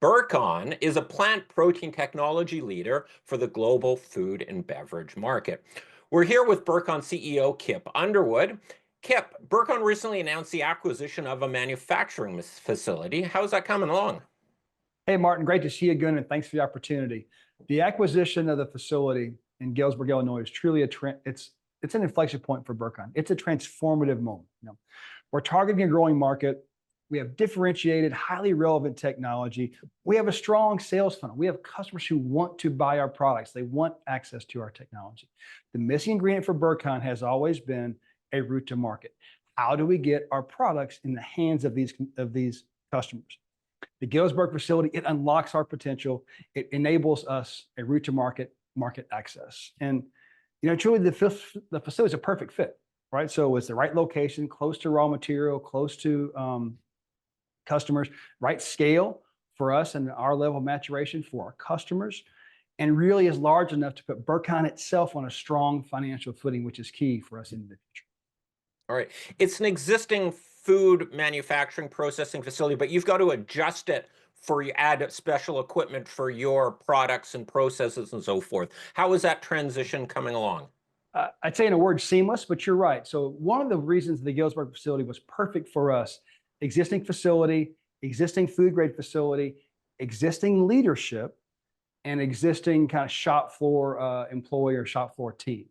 Burcon is a plant protein technology leader for the global food and beverage market. We're here with Burcon CEO Kip Underwood. Kip, Burcon recently announced the acquisition of a manufacturing facility. How's that coming along? Hey, Martin, great to see you again, and thanks for the opportunity. The acquisition of the facility in Galesburg, Illinois, is truly it's an inflection point for Burcon. It's a transformative moment. We're targeting a growing market. We have differentiated, highly relevant technology. We have a strong sales funnel. We have customers who want to buy our products. They want access to our technology. The missing ingredient for Burcon has always been a route to market. How do we get our products in the hands of these customers? The Galesburg facility, it unlocks our potential. It enables us a route to market access. And truly the facility is a perfect fit, right? So it's the right location, close to raw material, close to customers, right scale for us and our level of maturation for our customers, and really is large enough to put Burcon itself on a strong financial footing, which is key for us in the future. All right. It's an existing food manufacturing processing facility, but you've got to adjust it for you add special equipment for your products and processes and so forth. How is that transition coming along? I'd say in a word, seamless, but you're right. So one of the reasons the Galesburg facility was perfect for us, existing facility, existing food grade facility, existing leadership, and existing kind of shop floor employee or shop floor team.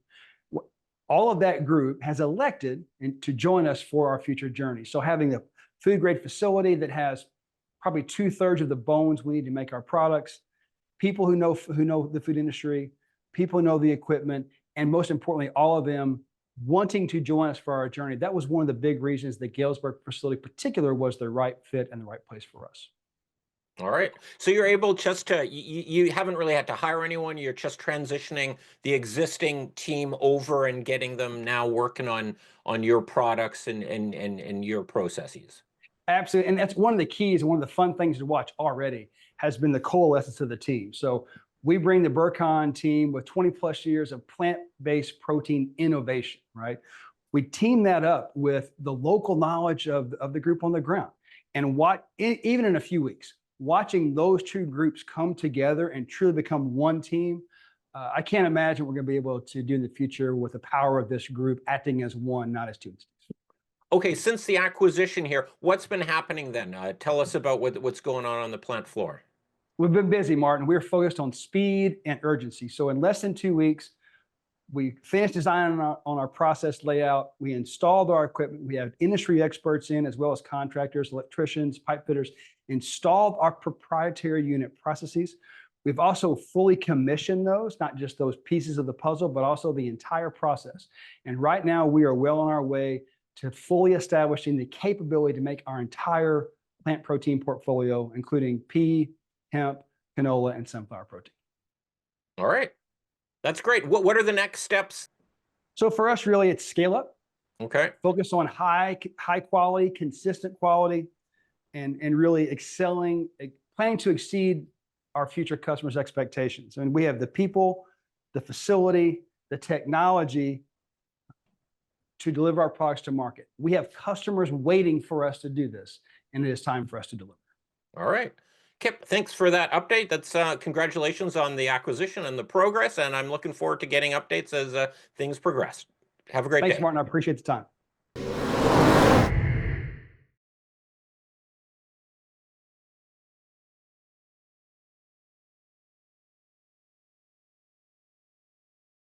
All of that group has elected to join us for our future journey. So having a food grade facility that has probably 2/3 of the bones we need to make our products, people who know the food industry, people who know the equipment, and most importantly, all of them wanting to join us for our journey. That was one of the big reasons the Galesburg facility in particular was the right fit and the right place for us. All right. So you're able just to, you haven't really had to hire anyone. You're just transitioning the existing team over and getting them now working on your products and your processes. Absolutely. And that's one of the keys and one of the fun things to watch already has been the coalescence of the team. So we bring the Burcon team with 20+ years of plant-based protein innovation, right? We team that up with the local knowledge of the group on the ground. And even in a few weeks, watching those two groups come together and truly become one team, I can't imagine what we're going to be able to do in the future with the power of this group acting as one, not as two entities. Okay, since the acquisition here, what's been happening then? Tell us about what's going on the plant floor. We've been busy, Martin. We're focused on speed and urgency. So in less than 2 weeks, we finished designing on our process layout. We installed our equipment. We have industry experts in, as well as contractors, electricians, pipe fitters, installed our proprietary unit processes. We've also fully commissioned those, not just those pieces of the puzzle, but also the entire process. And right now we are well on our way to fully establishing the capability to make our entire plant protein portfolio, including pea, hemp, canola, and sunflower protein. All right. That's great. What are the next steps? So for us, really, it's scale up. Okay. Focus on high quality, consistent quality, and really excelling, planning to exceed our future customers' expectations. And we have the people, the facility, the technology to deliver our products to market. We have customers waiting for us to do this, and it is time for us to deliver. All right. Kip, thanks for that update. That's congratulations on the acquisition and the progress, and I'm looking forward to getting updates as things progress. Have a great day. Thanks, Martin. I appreciate the time.